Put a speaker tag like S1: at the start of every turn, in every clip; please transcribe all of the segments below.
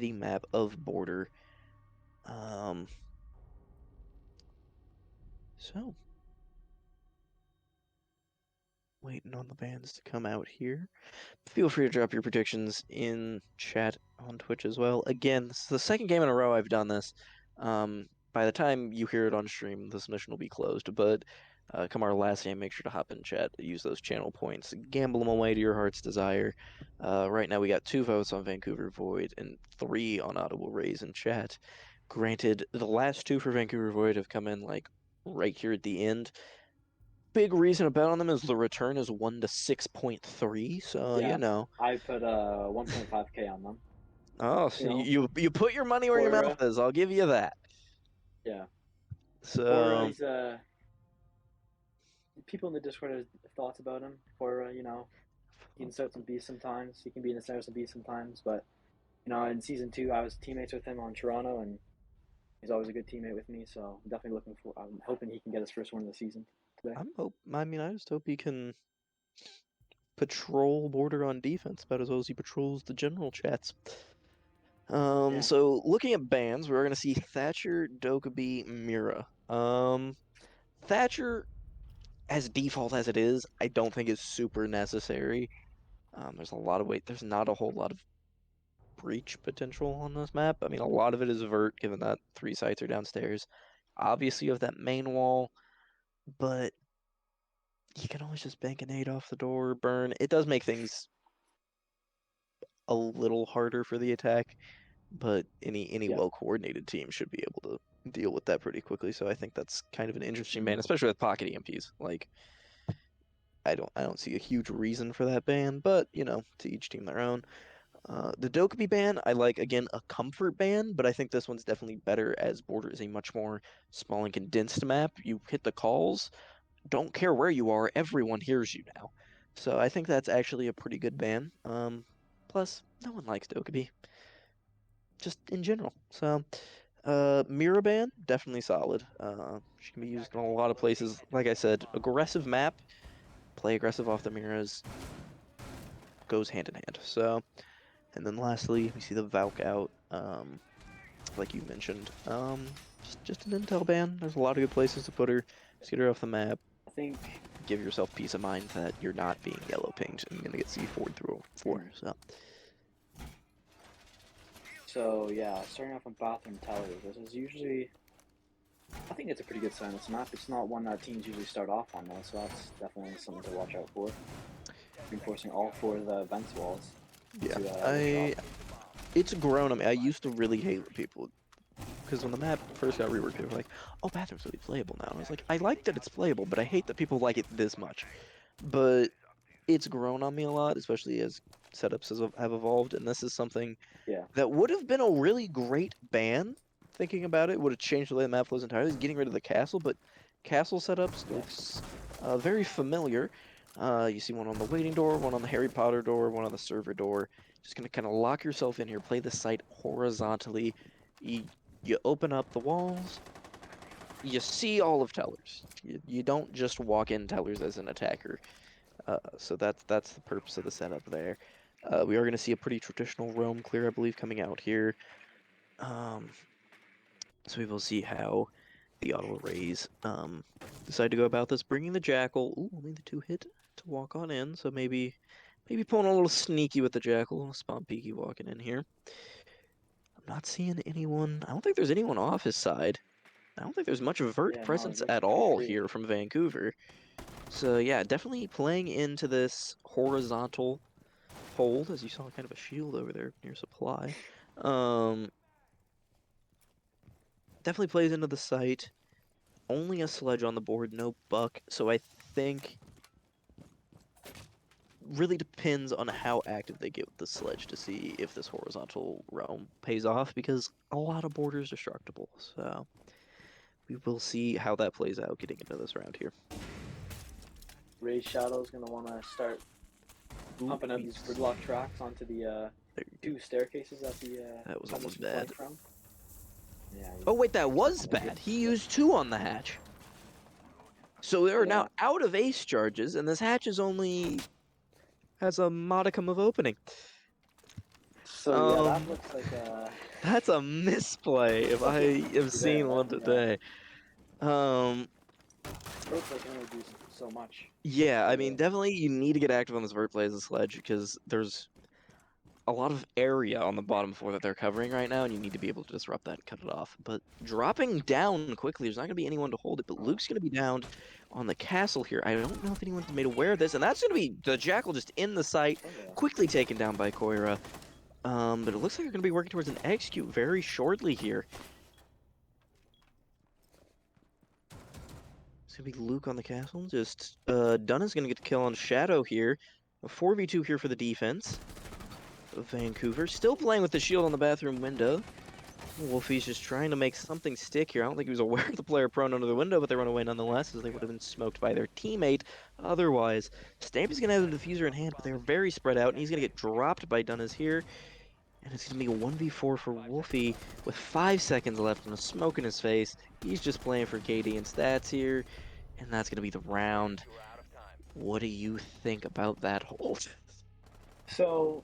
S1: the map of Border. Um, so, waiting on the bands to come out here. Feel free to drop your predictions in chat on Twitch as well. Again, this is the second game in a row I've done this. By the time you hear it on stream, this mission will be closed. But come our last game, make sure to hop in chat, use those channel points, gamble them away to your heart's desire. Right now, we got 2 votes on Vancouver Void and 3 on Ottawa Raze in chat. Granted, the last 2 for Vancouver Void have come in like right here at the end. Big reason to bet on them is the return is 1 to 6.3, so you
S2: Yeah,
S1: know.
S2: I put 1.5K on them.
S1: Oh,
S2: You
S1: so
S2: know,
S1: you put your money where your
S2: for
S1: mouth is. I'll give you that.
S2: yeah, for
S1: So
S2: he's people in the Discord have thoughts about him. For he can start some beats sometimes. He can be in the center of some beats sometimes. But in season 2, I was teammates with him on Toronto, and he's always a good teammate with me. So I'm definitely looking for. I'm hoping he can get his first win of the season today.
S1: I just hope he can patrol Border on defense about as well as he patrols the general chats.
S2: Yeah,
S1: So looking at bans, we're gonna see Thatcher, Dokkaebi, Mira. Thatcher, as default as it is, I don't think is super necessary. There's a lot of weight. There's not a whole lot of breach potential on this map. I mean, a lot of it is vert, given that 3 sites are downstairs. Obviously, you have that main wall, but you can always just bank a nade off the door, burn. It does make things a little harder for the attack, but any
S2: yeah,
S1: well-coordinated team should be able to deal with that pretty quickly. So I think that's kind of an interesting ban, especially with pocket EMPs. Like I don't see a huge reason for that ban, but to each team their own. The Dokkaebi ban, I like, again, a comfort ban, but I think this one's definitely better as Border is a much more small and condensed map. You hit the calls, don't care where you are, everyone hears you now. So I think that's actually a pretty good ban. Plus, no one likes Dokkaebi, just in general. So, Mira ban, definitely solid. She can be used in a lot of places. Like I said, aggressive map, play aggressive off the Miras, goes hand in hand. So, and then lastly, we see the Valk out. Like you mentioned. Just an intel ban. There's a lot of good places to put her. Just get her off the map.
S2: I think.
S1: Give yourself peace of mind that you're not being yellow pinged and gonna get C4'd through 4. So
S2: So yeah, starting off on bathroom tellers. This is usually, I think it's a pretty good sign. This map. It's not one that teams usually start off on though, so that's definitely something to watch out for. Reinforcing all 4 of the vents walls
S1: yeah,
S2: to the
S1: I
S2: shop.
S1: it's grown on me. I used to really hate people because when the map first got reworked, they were like, "Oh, bathroom's really playable now." And I was like, "I like that it's playable, but I hate that people like it this much." But it's grown on me a lot, especially as setups have evolved, and this is something
S2: Yeah,
S1: that would have been a really great ban. Thinking about it, would have changed the way the map flows entirely. Is getting rid of the castle, but castle setups
S2: yeah,
S1: looks very familiar. You see one on the waiting door, one on the Harry Potter door, one on the server door. Just gonna kind of lock yourself in here, play the site horizontally. You, you open up the walls, you see all of Tellers. You don't just walk in Tellers as an attacker. So that's the purpose of the setup there. We are going to see a pretty traditional roam clear, I believe, coming out here. Um, so we will see how the Ottawa Raze decide to go about this. Bringing the Jackal. Ooh, only the 2 hit to walk on in. So maybe pulling a little sneaky with the Jackal. A little spawn peeky walking in here. I'm not seeing anyone. I don't think there's anyone off his side. I don't think there's much vert
S2: yeah. No, it
S1: presence
S2: looks
S1: at
S2: pretty
S1: all
S2: free.
S1: here from Vancouver. So yeah, definitely playing into this horizontal hold, as you saw kind of a shield over there near supply. Um, Definitely plays into the site. Only a sledge on the board, no buck. So I think really depends on how active they get with the sledge to see if this horizontal roam pays off, because a lot of border is destructible. So we will see how that plays out getting into this round here.
S2: Ray's Shadow's gonna want to start
S1: Ooh,
S2: pumping out these gridlock tracks onto the
S1: there you go.
S2: 2 staircases that the
S1: That was
S2: opponents
S1: almost
S2: can flank
S1: bad.
S2: from. Yeah,
S1: Oh wait, that
S2: he's
S1: was
S2: definitely
S1: bad.
S2: good.
S1: He used 2 on the hatch. So they're now
S2: Yeah,
S1: out of ace charges, and this hatch is only has a modicum of opening.
S2: So yeah, that looks like
S1: That's a misplay if
S2: that's
S1: I have
S2: there.
S1: seen one
S2: Yeah,
S1: today. Um,
S2: Earth like can only do so much.
S1: yeah, I mean,
S2: Really.
S1: definitely you need to get active on this vert play as a sledge because there's a lot of area on the bottom floor that they're covering right now, and you need to be able to disrupt that and cut it off. But dropping down quickly, there's not going to be anyone to hold it, but Luke's going to be downed on the castle here. I don't know if anyone's made aware of this, and that's going to be the Jackal just in the site,
S2: Oh yeah.
S1: quickly taken down by Koira. But it looks like they're going to be working towards an execute very shortly here. It's going to be Luke on the castle. Just, Dunna's going to get the kill on Shadow here. A 4v2 here for the defense of Vancouver. Still playing with the shield on the bathroom window. Wolfie's just trying to make something stick here. I don't think he was aware of the player prone under the window, but they run away nonetheless, as they would have been smoked by their teammate otherwise. Stampy's going to have the diffuser in hand, but they're very spread out, and he's going to get dropped by Dunnas here. And it's going to be a 1v4 for Wolfie with 5 seconds left and a smoke in his face. He's just playing for KD and stats here, and that's going to be the round. What do you think about that hold?
S2: So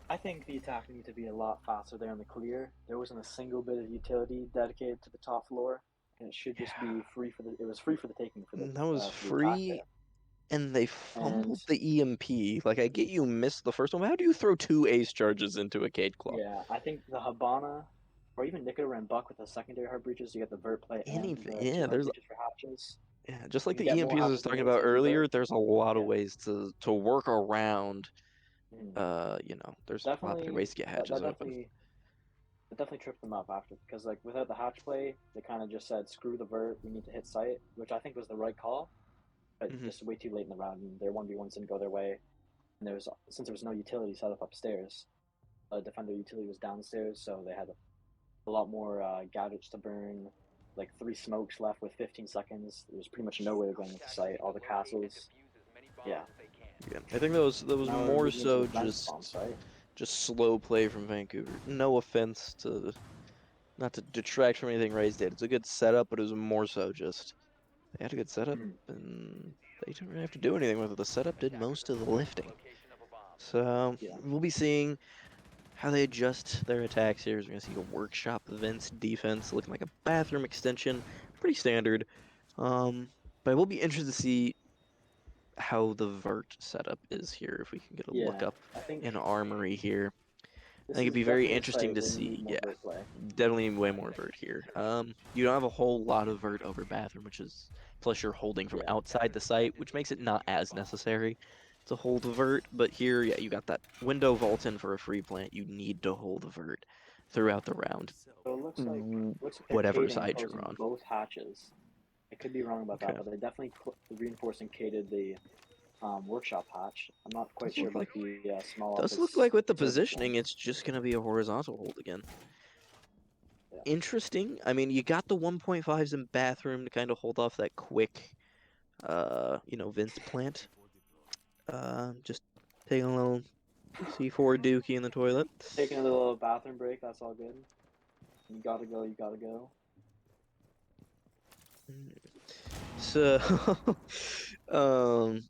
S2: I think the attack needs to be a lot faster there in the clear. There wasn't a single bit of utility dedicated to the top floor, and it should just be free for the. It was free for the taking
S1: That was
S2: for the attack
S1: free,
S2: there.
S1: and they
S2: And
S1: fumbled the EMP. Like, I get you missed the first one, but how do you throw 2 ace charges into a Cade Claw?
S2: yeah, I think the Habana, or even Nicola and Buck with the secondary heart breaches, you get the vert play and
S1: Anything,
S2: the two
S1: yeah,
S2: heart
S1: there's
S2: breaches for hatches.
S1: yeah, just like
S2: You
S1: the
S2: get more
S1: EMPs I was
S2: hatches than
S1: talking
S2: ways
S1: about
S2: to do
S1: earlier,
S2: vert.
S1: there's a lot of
S2: Yeah.
S1: ways to work around
S2: Mhm.
S1: there's a lot better
S2: Definitely
S1: ways to get
S2: that,
S1: hatches
S2: that
S1: open.
S2: definitely it definitely tripped them up after because like without the hatch play, they kind of just said screw the vert, we need to hit site, which I think was the right call, but
S1: Hmm.
S2: just way too late in the round, and their 1v1s didn't go their way. And since there was no utility set up upstairs, defender utility was downstairs, so they had a lot more gadgets to burn. Like 3 smokes left with 15 seconds. There was pretty much no way of going into site. All the castles. Yeah.
S1: Yeah, I think that was
S2: Now we're
S1: more
S2: moving into
S1: so
S2: the vent spawns, right?
S1: just slow play from Vancouver. No offense to not to detract from anything Rays did. It's a good setup, but it was more so just they had a good setup
S2: Mm.
S1: and they didn't really have to do anything with it. The setup did most of the lifting. So
S2: Yeah.
S1: we'll be seeing how they adjust their attacks here. We're going to see a workshop events defense looking like a bathroom extension. Pretty standard. But we'll be interested to see how the vert setup is here, if we can get a look
S2: Yeah.
S1: up
S2: I think
S1: in Armory here. I
S2: this
S1: think it'd
S2: is
S1: be very
S2: definitely a
S1: interesting
S2: site
S1: to
S2: where you need
S1: see.
S2: more
S1: Yeah,
S2: vert play.
S1: definitely way more vert here. You don't have a whole lot of vert over bathroom, which is plus you're holding from
S2: Yeah.
S1: outside the site, which makes it not as necessary to hold the vert. But here, yeah, you got that window vault in for a free plant. You need to hold the vert throughout the round,
S2: So it looks like they're
S1: whatever
S2: cading
S1: side you're
S2: closing
S1: on.
S2: both hatches. I could be wrong about that,
S1: Okay.
S2: but they definitely reinforcing caded the workshop hatch. I'm not quite
S1: Does
S2: sure
S1: look
S2: about
S1: like
S2: the small
S1: does look
S2: office
S1: like with the
S2: service one.
S1: positioning, it's just gonna be a horizontal hold again.
S2: Yeah.
S1: Interesting. I mean, you got the 1.5s in bathroom to kind of hold off that quick, Vince plant. Just taking a little C4 dookie in the toilet.
S2: Taking a little bathroom break, that's all good. You gotta go, you gotta go.
S1: So, um,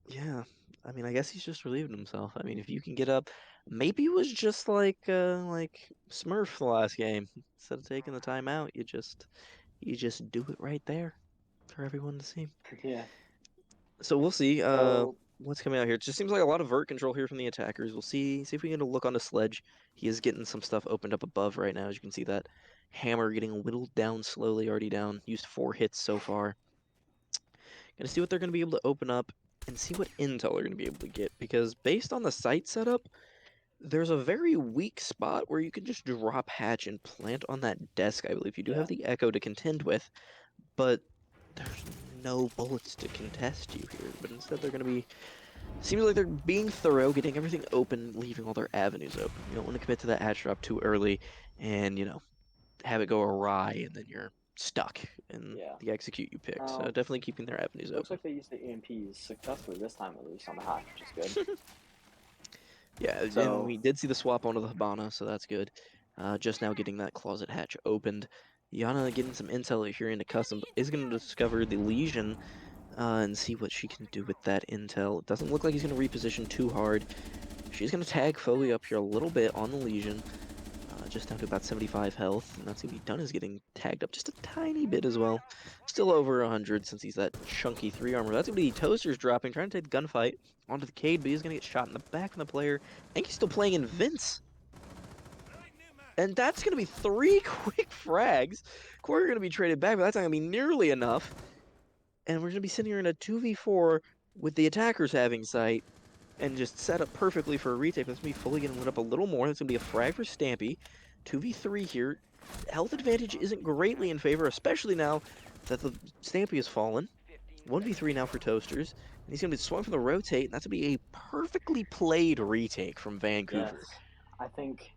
S1: yeah. I mean, I guess he's just relieving himself. I mean, if you can get up, maybe it was just like Smurf the last game. Instead of taking the timeout, you just do it right there for everyone to see.
S2: Yeah.
S1: So we'll see.
S2: So
S1: What's coming out here? It just seems like a lot of vert control here from the attackers. We'll see if we can get a look on the sledge. He is getting some stuff opened up above right now. As you can see, that hammer getting whittled down slowly, already down. Used 4 hits so far. Gonna see what they're gonna be able to open up and see what intel they're gonna be able to get. Because based on the site setup, there's a very weak spot where you can just drop hatch and plant on that desk. I believe you do have
S2: yeah.
S1: the echo to contend with, but there's no bullets to contest you here. But instead, they're gonna be seems like they're being thorough, getting everything open, leaving all their avenues open. You don't want to commit to that hatch drop too early and, have it go awry and then you're stuck in
S2: Yeah.
S1: the execute you picked. So
S2: Um,
S1: definitely keeping their avenues
S2: looks
S1: open.
S2: like they used the EMPs successfully this time at least on the hatch, which is good.
S1: Yeah, and
S2: So
S1: we did see the swap onto the Habana, so that's good. Just now getting that closet hatch opened. Yana getting some intel here into custom is going to discover the Legion and see what she can do with that intel. It doesn't look like he's going to reposition too hard. She's going to tag Foey up here a little bit on the Legion. Just down to about 75 health, and that's going to be done as getting tagged up just a tiny bit as well. Still over 100 since he's that chunky 3 armor. That's going to be Toaster's dropping, trying to take the gunfight onto the Cade, but he's going to get shot in the back of the player. I think he's still playing in Vince. And that's going to be 3 quick frags. Corey are going to be traded back, but that's not going to be nearly enough. And we're going to be sitting here in a 2v4 with the attackers having sight and just set up perfectly for a retake. That's going to be fully getting lit up a little more. That's going to be a frag for Stampy. 2v3 here. Health advantage isn't greatly in favor, especially now that the Stampy has fallen. 1v3 now for Toasters. And he's going to be swung from the rotate, and that's going to be a perfectly played retake from Vancouver.
S2: Yes, I think.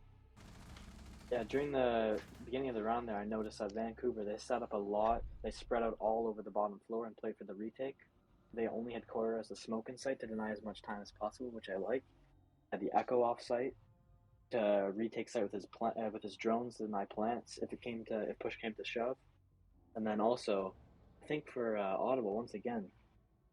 S2: Yeah, during the beginning of the round there, I noticed that Vancouver, they set up a lot. They spread out all over the bottom floor and played for the retake. They only had Cora as the smoking site to deny as much time as possible, which I like. Had the Echo off site to retake site with his drones to deny plants if push came to shove. And then also, I think for Ottawa, once again,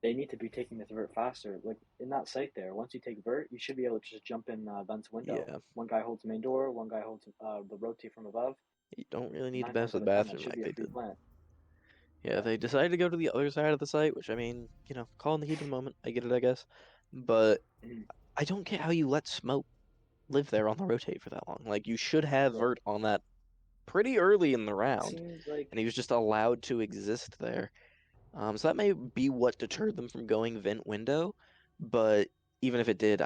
S2: they need to be taking this vert faster. Like in that site there, once you take vert, you should be able to just jump in Vent's window.
S1: Yeah.
S2: One guy holds the main door, one guy holds the rotate from above.
S1: You don't really need to
S2: 9
S1: mess
S2: times out
S1: with
S2: of 10, that
S1: bathroom
S2: should
S1: like
S2: be a
S1: they
S2: free
S1: did.
S2: plant.
S1: Yeah, they decided to go to the other side of the site, which, I mean, calling the heat of the moment. I get it, I guess. But
S2: Mhm.
S1: I don't get how you let smoke live there on the rotate for that long. Like, you should have
S2: Yeah,
S1: Vert on that pretty early in the
S2: it
S1: round,
S2: seems like
S1: and he was just allowed to exist there. So that may be what deterred them from going vent window, but even if it did,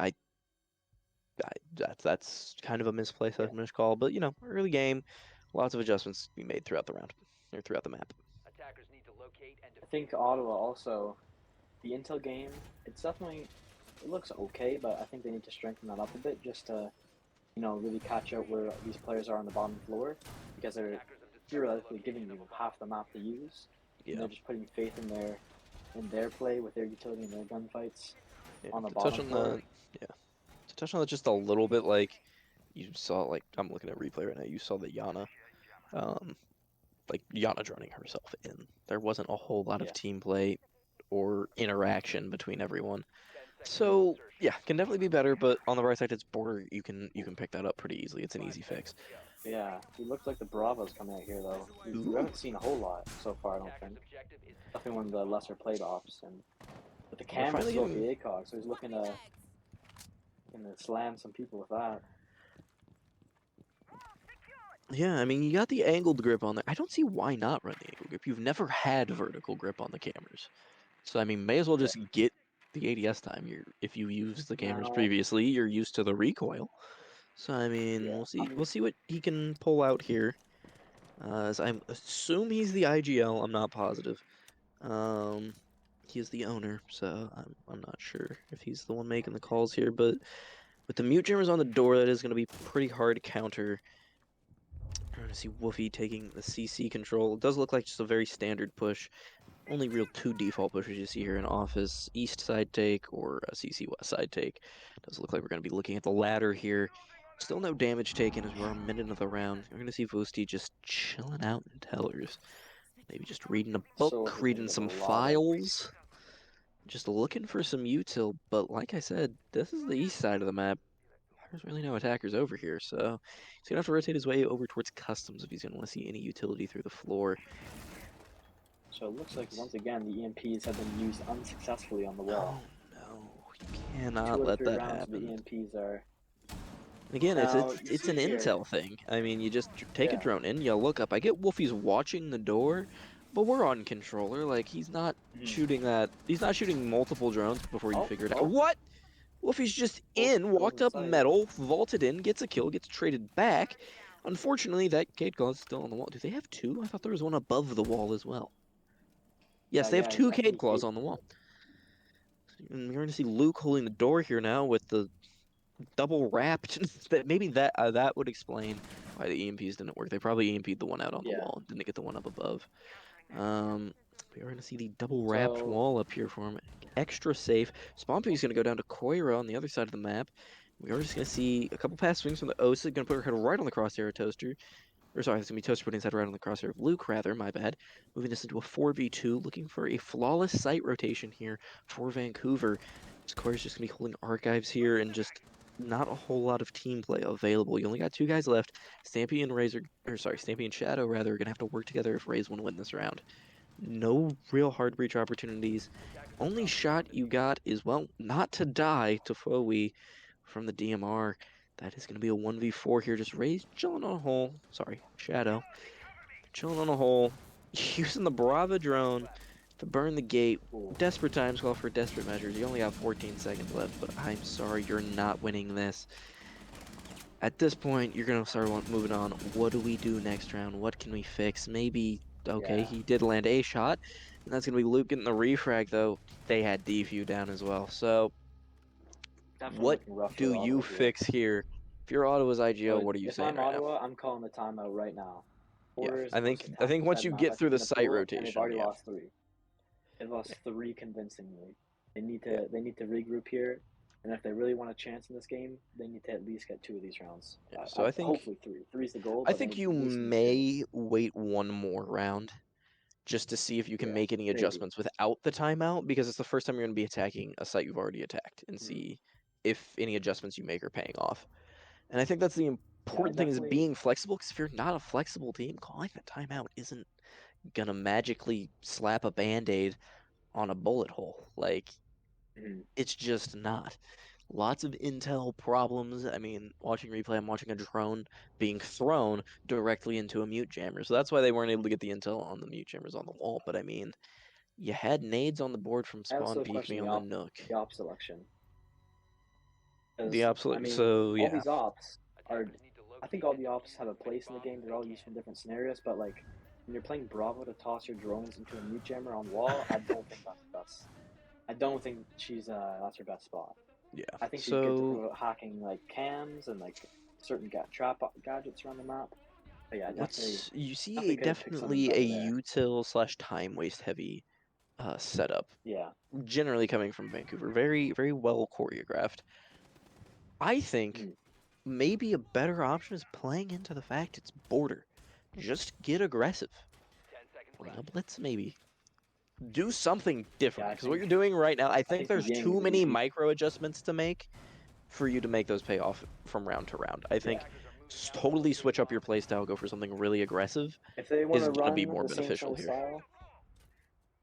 S1: that's kind of a misplaced
S2: yeah.
S1: call. But early game, lots of adjustments to be made throughout the round or throughout the map.
S2: I think Ottawa also the intel game. It looks okay, but I think they need to strengthen that up a bit just to really catch out where these players are on the bottom floor because they're theoretically giving you half the map to use, and
S1: Yeah.
S2: they're just putting faith in their play with their utility and their gunfights
S1: Yeah.
S2: on the
S1: To touch
S2: bottom
S1: on
S2: floor.
S1: the yeah. To touch on that just a little bit, like you saw, like I'm looking at replay right now. You saw the Yana, um, like Yana droning herself in. There wasn't a whole lot of
S2: Yeah.
S1: team play or interaction between everyone. So yeah, can definitely be better. But on the right side, it's border. You can pick that up pretty easily. It's an easy fix.
S2: Yeah, he looked like the Bravos coming out here though. We
S1: Ooh,
S2: haven't seen a whole lot so far, I don't think. Definitely one of the lesser played ops, and but the
S1: we're
S2: cam is
S1: finally
S2: still at the
S1: getting.
S2: ACOG, so he's looking to slam some people with that.
S1: Yeah, I mean, you got the angled grip on there. I don't see why not run the angled grip. You've never had vertical grip on the cameras. So, I mean, may as well
S2: Yeah.
S1: just get the ADS time. If you used the cameras
S2: Now,
S1: previously, you're used to the recoil. So, I mean,
S2: yeah,
S1: we'll see. We'll see what he can pull out here. As I assume he's the IGL. I'm not positive. Um, he is the owner, so I'm not sure if he's the one making the calls here. But with the mute jammers on the door, that is going to be pretty hard to counter. I'm going to see Woofy taking the CC control. It does look like just a very standard push. Only real 2 default pushes you see here in Office, East side take or a CC West side take. Does look like we're going to be looking at the latter here. Still no damage taken as we're a minute into the round. We're going to see Vusti just chilling out in Tellers. Maybe just reading a book,
S2: so overthinking
S1: reading
S2: there's a
S1: some
S2: lot of
S1: files. Just looking for some util, but like I said, this is the east side of the map. There's really no attackers over here, so he's gonna have to rotate his way over towards customs if he's gonna want to see any utility through the floor.
S2: So it looks like once again the EMPs have been used unsuccessfully on the wall.
S1: Oh no, you
S2: Two
S1: cannot
S2: out of
S1: let
S2: three
S1: that
S2: rounds of the
S1: happen.
S2: EMPs are
S1: Again, it's
S2: now
S1: it's
S2: you
S1: it's
S2: see
S1: an
S2: here.
S1: intel thing. I mean, you just take a
S2: Yeah.
S1: drone in, you look up. I get Wolfie's watching the door, but we're on controller. Like he's not
S2: Mhm.
S1: shooting that. He's not shooting multiple drones before you
S2: Oh,
S1: figure it out.
S2: oh,
S1: What? Wolfie's just in,
S2: goes
S1: walked up
S2: inside.
S1: metal, vaulted in, gets a kill, gets traded back. Unfortunately, that Cade Claw is still on the wall. Do they have 2? I thought there was one above the wall as well. Yes, they have
S2: Yeah,
S1: 2
S2: I
S1: Cade
S2: think
S1: Claws on the wall. And we're going to see Luke holding the door here now with the double wrapped. Maybe that would explain why the EMPs didn't work. They probably EMP'd the one out on the
S2: yeah.
S1: wall and didn't get the one up above. Um, we are going to see the double wrapped
S2: So
S1: wall up here for him. Extra safe. Spompy is going to go down to Koira on the other side of the map. We are just going to see a couple pass swings from the Osa. Going to put her head right on the crosshair of Toaster. Or sorry, it's going to be Toaster putting his head right on the crosshair of Luke, rather. My bad. Moving this into a 4v2. Looking for a flawless site rotation here for Vancouver. Koira's just going to be holding archives here and just not a whole lot of team play available. You only got 2 guys left. Stampy and Razor, or sorry, Stampy and Shadow rather, are gonna have to work together if Raze want to win this round. No real hard breach opportunities. Only shot you got is, well, not to die to Foe from the DMR. That is going to be a 1v4 here. Just Raze chilling on a hole. Sorry, Shadow. Chilling on a hole. Using the Brava drone to burn the gate.
S2: Ooh.
S1: Desperate times call for desperate measures. You only have 14 seconds left, but I'm sorry, you're not winning this. At this point, you're going to start moving on. What do we do next round? What can we fix? Maybe, okay,
S2: Yeah,
S1: he did land a shot, and that's going to be Luke getting the refrag, though. They had defuse down as well. So,
S2: definitely
S1: what
S2: looking rough
S1: do
S2: for
S1: you
S2: Ottawa here.
S1: fix here? If you're Ottawa's IGO,
S2: So
S1: what are you
S2: if
S1: saying
S2: I'm
S1: right now?
S2: Ottawa, I'm calling the timeout right now.
S1: Yeah,
S2: Porter is
S1: I
S2: the most
S1: think
S2: attacking
S1: once
S2: side
S1: you
S2: of the map,
S1: get
S2: I
S1: through
S2: think,
S1: the
S2: in the
S1: site
S2: pool, and they've
S1: rotation,
S2: already
S1: yeah,
S2: lost 3. They've lost 3 convincingly.
S1: yeah,
S2: They need to regroup here, and if they really want a chance in this game, they need to at least get 2 of these rounds.
S1: yeah. So
S2: Hopefully 3. 3 is the goal,
S1: I
S2: but they
S1: think
S2: at
S1: you
S2: least need 2.
S1: may wait one more round just to see if you can
S2: Yeah,
S1: make any
S2: maybe.
S1: adjustments without the timeout, because it's the first time you're going to be attacking a site you've already attacked, and
S2: Mm.
S1: see if any adjustments you make are paying off. And I think that's the
S2: Yeah, I
S1: important thing, is
S2: definitely.
S1: being flexible, because if you're not a flexible team, calling the timeout isn't going to magically slap a band-aid on a bullet hole. Like,
S2: Mm.
S1: it's just not. Lots of intel problems. I mean, watching replay, I'm watching a drone being thrown directly into a mute jammer. So that's why they weren't able to get the intel on the mute jammers on the wall. But I mean, you had nades on the board from
S2: I
S1: spawn
S2: also
S1: peek me
S2: question
S1: on the Nook.
S2: the op selection
S1: The
S2: because I
S1: absolute.
S2: mean,
S1: So
S2: all
S1: yeah,
S2: these ops are. I think all the ops have a place in the game. They're all used in different scenarios, but like when you're playing Bravo to toss your drones into a mute jammer on wall, I don't think that's the best. I don't think that's her best spot.
S1: yeah.
S2: I think she's good to
S1: So
S2: promote hacking like cams and like certain trap gadgets around the map. But yeah,
S1: what's you see a
S2: definitely could have picked something
S1: definitely a
S2: better there.
S1: util slash time waste heavy setup.
S2: Yeah.
S1: Generally coming from Vancouver, very very well choreographed. I think
S2: Mm.
S1: maybe a better option is playing into the fact it's border. Just get aggressive. Bring a blitz, maybe. Do something
S2: Yeah,
S1: different. Because what you're doing right now, I
S2: I
S1: think
S2: think the
S1: there's
S2: Ying
S1: too
S2: is
S1: many
S2: OP.
S1: micro adjustments to make for you to make those pay off from round to round. I
S2: Yeah.
S1: think totally switch up your playstyle, go for something really aggressive,
S2: If they want
S1: is
S2: to
S1: going to be
S2: run
S1: more
S2: the same
S1: beneficial
S2: sort of
S1: here.
S2: style,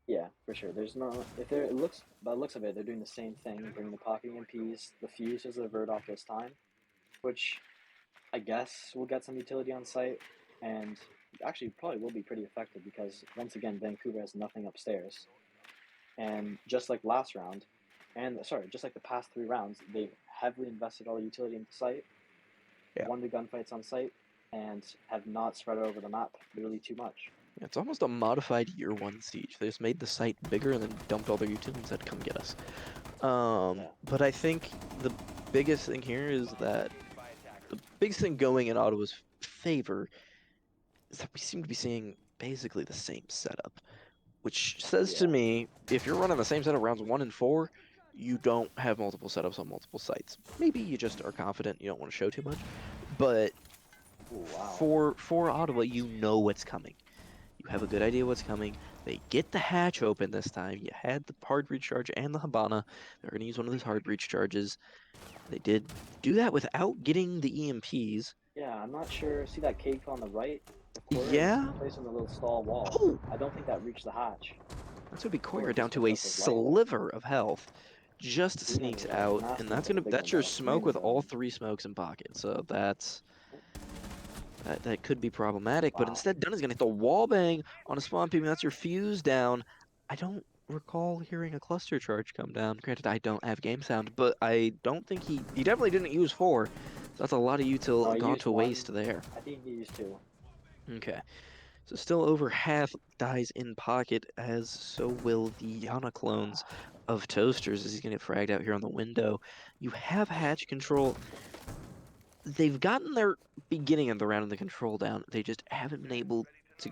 S2: yeah, for sure. There's no if there it looks by the looks of it, they're doing the same thing, bringing the pocket EMPs, the fuse as a vert off this time, which I guess will get some utility on site, and actually probably will be pretty effective because once again Vancouver has nothing upstairs, and just like last round, and sorry, just like the past 3 rounds, they've heavily invested all the utility into site,
S1: Yeah.
S2: won the gunfights on site, and have not spread it over the map really too much.
S1: It's almost a modified year 1 siege. They just made the site bigger and then dumped all their utilities and said, come get us.
S2: Yeah.
S1: But I think the biggest thing here is that the biggest thing going in Ottawa's favor is that we seem to be seeing basically the same setup, which says to
S2: Yeah.
S1: me, if you're running the same setup rounds 1 and 4, you don't have multiple setups on multiple sites. Maybe you just are confident, you don't want to show too much, but
S2: Ooh, wow.
S1: for Ottawa, you know what's coming. You have a good idea what's coming. They get the hatch open this time. You had the hard breach charge and the Habana. They're going to use one of those hard breach charges. They did do that without getting the EMPs.
S2: Yeah, I'm not sure. See that cake on the right? The quarter is
S1: Yeah.
S2: placed on the little stall wall.
S1: Oh,
S2: I don't think that reached the hatch.
S1: that's going to be
S2: Or
S1: Koyer
S2: it
S1: down
S2: just
S1: to
S2: picked
S1: a
S2: up his light there.
S1: sliver of health. Just
S2: Green
S1: sneaks
S2: is
S1: out, and
S2: masking
S1: that's
S2: for the
S1: gonna
S2: big one
S1: that's your
S2: though. Green
S1: smoke
S2: is
S1: with all 3 smokes in pocket. So that could be problematic. But
S2: wow.
S1: instead, Dunn is gonna hit the wall bang on a spawn peep, and that's your fuse down. I don't recall hearing a cluster charge come down. Granted, I don't have game sound, but I don't think he definitely didn't use 4. So that's a lot of
S2: No,
S1: util
S2: I
S1: gone
S2: used
S1: to
S2: one.
S1: waste there.
S2: I think he used 2.
S1: Okay. So still over half dies in pocket, as so will the Yana clones of Toasters, as he's gonna get fragged out here on the window. You have hatch control. They've gotten their beginning of the round of the control down. They just haven't been able to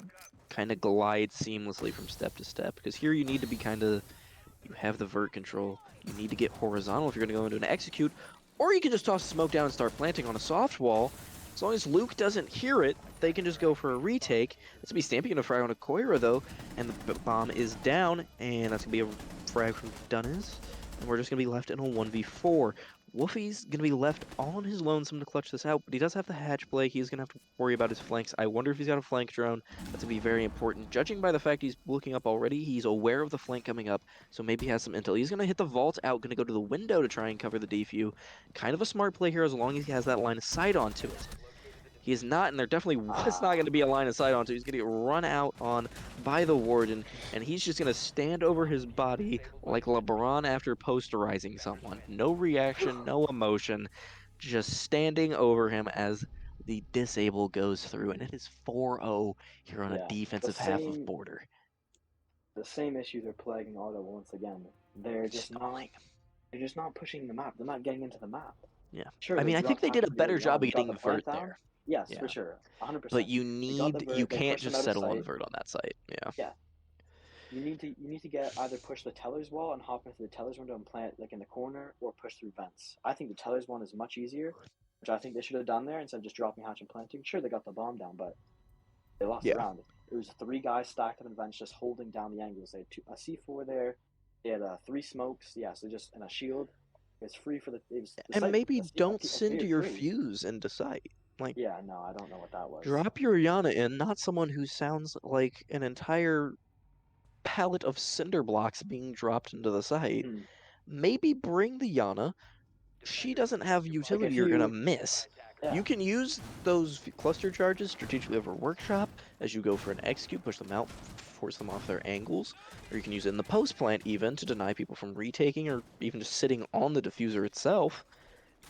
S1: kind of glide seamlessly from step to step. Because here you need to be you have the vert control. You need to get horizontal if you're going to go into an execute. Or you can just toss smoke down and start planting on a soft wall. As long as Luke doesn't hear it, they can just go for a retake. That's going to be Stampy going to frag on a Koira, though. And the bomb is down. And that's going to be a frag from Dunnes. And we're just going to be left in a 1v4. Wolfie's going to be left all on his lonesome to clutch this out, but he does have the hatch play. He's going to have to worry about his flanks. I wonder if he's got a flank drone. That's going to be very important. Judging by the fact he's looking up already, he's aware of the flank coming up, so maybe he has some intel. He's going to hit the vault out, going to go to the window to try and cover the defuse. Kind of a smart play here as long as he has that line of sight onto it. He is not, and there definitely was not going to be a line of sight onto. He's going to get run out on by the warden, and he's just going to stand over his body like LeBron after posterizing someone. No reaction, no emotion, just standing over him as the disable goes through, and it is 4-0 here on a
S2: Yeah,
S1: defensive half of border.
S2: the same issues are plaguing Ottawa once again. They're just
S1: Stalling.
S2: not pushing the map. They're not getting into the map.
S1: Yeah.
S2: Sure,
S1: I
S2: they
S1: mean, I think
S2: dropped
S1: they did a
S2: half of
S1: better job of
S2: they dropped
S1: getting
S2: the
S1: the
S2: plant
S1: vert
S2: down.
S1: there.
S2: Yes, for
S1: Yeah.
S2: sure, 100%.
S1: But you
S2: They got
S1: need,
S2: the
S1: you
S2: vert. They
S1: can't
S2: pushed them
S1: just
S2: out of
S1: settle on the
S2: sight.
S1: vert on that site. Yeah.
S2: Yeah, you need to get either push the tellers wall and hop into the tellers window and plant like in the corner, or push through vents. I think the tellers one is much easier, which I think they should have done there instead of just dropping hatch and planting. Sure, they got the bomb down, but they lost the
S1: Yeah.
S2: round. It was 3 guys stacked up in vents just holding down the angles. They had a C4 there. They had 3 smokes. Yeah, so just and a shield. It's free for the. It was the
S1: And
S2: site.
S1: maybe don't
S2: A
S1: send
S2: cleared
S1: your
S2: free.
S1: fuse into sight. Like,
S2: Yeah, no, I don't know what that was.
S1: drop your Yana in, not someone who sounds like an entire pallet of cinder blocks being dropped into the site.
S2: Hmm.
S1: Maybe bring the Yana. She doesn't have
S2: Like
S1: utility
S2: if
S1: you're gonna
S2: you,
S1: miss.
S2: yeah,
S1: You can use those cluster charges strategically over workshop as you go for an execute, push them out, force them off their angles, or you can use it in the post plant even to deny people from retaking or even just sitting on the diffuser itself.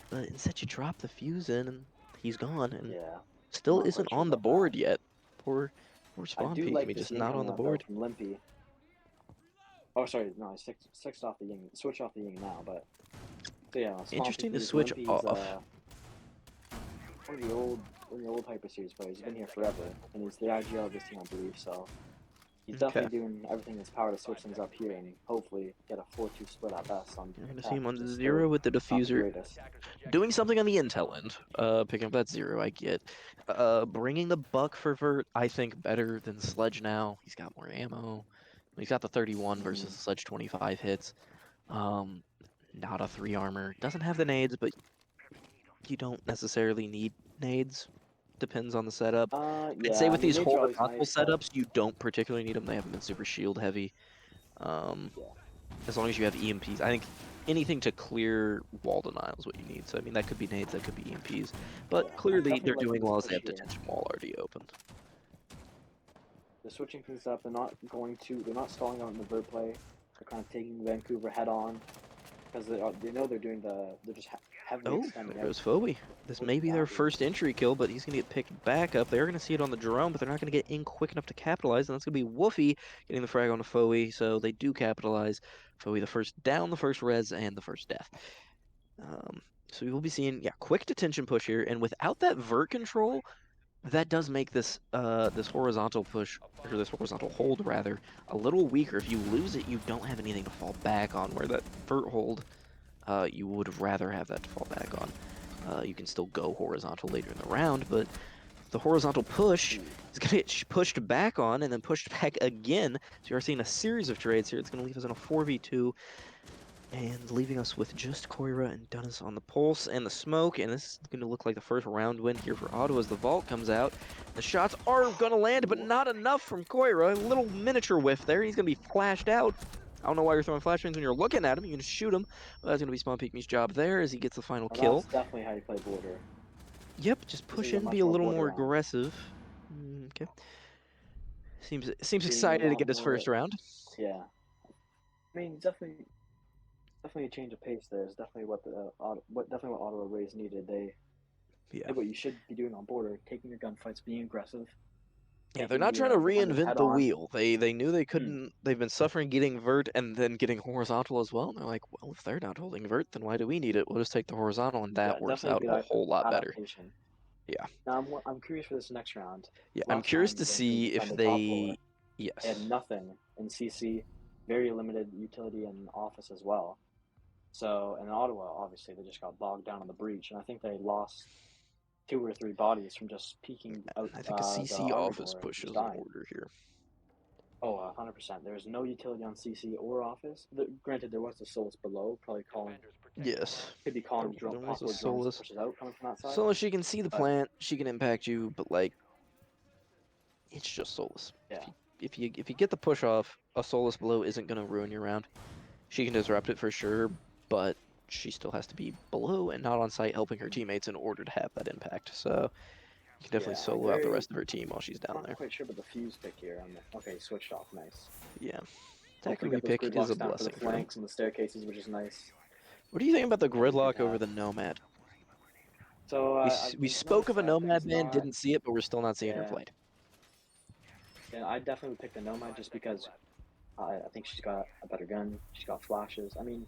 S1: But instead you drop the fuse in and he's gone and
S2: yeah. I'm
S1: still
S2: not
S1: isn't
S2: quite sure
S1: on the
S2: about that.
S1: board yet. Poor
S2: I
S1: spawn
S2: do
S1: peek. I
S2: like
S1: mean,
S2: this
S1: just
S2: ying
S1: not on
S2: coming
S1: the
S2: out though
S1: board.
S2: from Limpy. Oh, sorry, no, I switched off the ying. Switch off the ying now, but so yeah, spawn
S1: Interesting to
S2: PP's
S1: switch
S2: Limpy's
S1: off.
S2: one of the old Hyper Series players. He's been here forever, and he's the IGL of this team, I believe. So he's
S1: Okay.
S2: definitely doing everything in his power to switch things up here and hopefully get a 4-2 split at best on
S1: You're gonna see
S2: attack,
S1: him
S2: which
S1: on
S2: is still
S1: 0 with the
S2: not the
S1: diffuser.
S2: greatest.
S1: Doing something on the intel end. Picking up that 0, I get. Bringing the buck for Vert, I think better than Sledge now. He's got more ammo. He's got the 31 versus the Sledge 25 hits. Not a 3 armor. Doesn't have the nades, but you don't necessarily need nades. Depends on the setup. I'd
S2: Yeah,
S1: say
S2: I
S1: with
S2: mean,
S1: these
S2: nades are always
S1: horizontal
S2: nice, but
S1: setups, you don't particularly need them. They haven't been super shield heavy. Um,
S2: yeah.
S1: as long as you have EMPs. I think anything to clear wall denial is what you need. So, I mean, that could be nades, that could be EMPs. But
S2: Yeah, I'm
S1: clearly, they're
S2: definitely
S1: doing
S2: liking this
S1: well as they
S2: push
S1: have
S2: here.
S1: detention wall already opened.
S2: They're switching things up. They're not stalling out in the bird play. They're kind of taking Vancouver head on because they know they're doing they're just heavily
S1: Oh,
S2: extending
S1: there
S2: out.
S1: goes Phobie. This may be their first entry kill, but he's going to get picked back up. They're going to see it on the drone, but they're not going to get in quick enough to capitalize, and that's going to be Woofy getting the frag on to Phobie, so they do capitalize. Phobie the first down, the first res, and the first death. Um, so we will be seeing, yeah, quick detention push here, and without that vert control, that does make this this horizontal push, or this horizontal hold rather, a little weaker. If you lose it, you don't have anything to fall back on, where that vert hold, you would rather have that to fall back on. You can still go horizontal later in the round, but the horizontal push is going to get pushed back on and then pushed back again. So you are seeing a series of trades here. It's going to leave us in a 4v2 and leaving us with just Koira and Dunnis on the pulse and the smoke. And this is going to look like the first round win here for Ottawa as the vault comes out. The shots are going to land, but not enough from Koira. A little miniature whiff there. He's going to be flashed out. I don't know why you're throwing flashbangs when you're looking at him. You can shoot him. Well, that's going to be Spawn Pygmy's job there as he gets the final
S2: Well,
S1: kill.
S2: that's definitely how you play border.
S1: Yep, just
S2: This
S1: push
S2: is a
S1: in, be
S2: much
S1: a
S2: more
S1: little
S2: border
S1: more
S2: round.
S1: aggressive. Okay. Seems
S2: Being a
S1: excited to
S2: lot
S1: get his
S2: more,
S1: first round.
S2: yeah. I mean, definitely a change of pace. There is definitely what Ottawa Raze needed. They
S1: Yeah.
S2: did what you should be doing on border, taking your gunfights, being aggressive,
S1: Yeah, they're
S2: taking
S1: not trying to
S2: the defenders
S1: reinvent
S2: head
S1: the
S2: on.
S1: wheel. They knew they couldn't. They've been suffering getting vert and then getting horizontal as well. And they're like, well, if they're not holding vert, then why do we need it? We'll just take the horizontal, and
S2: Yeah,
S1: that works
S2: definitely
S1: out
S2: a
S1: a
S2: good
S1: whole lot better.
S2: adaptation.
S1: Yeah,
S2: Now I'm curious for this next round.
S1: yeah. I'm
S2: Last
S1: curious
S2: time
S1: to
S2: Vancouver
S1: see if
S2: defended top
S1: they.
S2: floor. They had
S1: Yes.
S2: nothing in CC, very limited utility and office as well. So in Ottawa, obviously they just got bogged down on the breach, and I think they lost 2 or 3 bodies from just peeking out
S1: I think a
S2: the
S1: CC
S2: armory
S1: office
S2: door and
S1: push
S2: just
S1: is in
S2: dying.
S1: order here.
S2: Oh, 100%. There's no utility on CC or office. Granted, there was the souls below, probably calling
S1: Yes.
S2: Could be calling
S1: There was a
S2: possible drones
S1: Solus.
S2: pushes out coming from that side.
S1: Solus, she can see the
S2: But
S1: plant, she can impact you, but like, it's just Solus.
S2: yeah,
S1: If you get the push off, a Solus below isn't gonna ruin your round. She can disrupt it for sure, but she still has to be below and not on site helping her teammates in order to have that impact. So you can definitely
S2: yeah, I'm
S1: solo out the
S2: very
S1: rest of her team while she's down
S2: not
S1: there.
S2: quite sure about the fuse pick here. Okay, switched off, nice.
S1: Yeah. Attacker
S2: Hopefully get those
S1: repick is a
S2: gridlocks down for the
S1: blessing for him.
S2: flanks and the staircases, which is nice.
S1: What do you think about the
S2: That'd be good
S1: gridlock
S2: to
S1: over
S2: have.
S1: the Nomad?
S2: So
S1: We
S2: I've
S1: spoke
S2: noticed
S1: of a
S2: that
S1: Nomad
S2: it's
S1: ban,
S2: not.
S1: didn't see it, but we're still not seeing her
S2: Yeah,
S1: played.
S2: yeah, I definitely would pick the Nomad just because I think she's got a better gun. She's got flashes. I mean,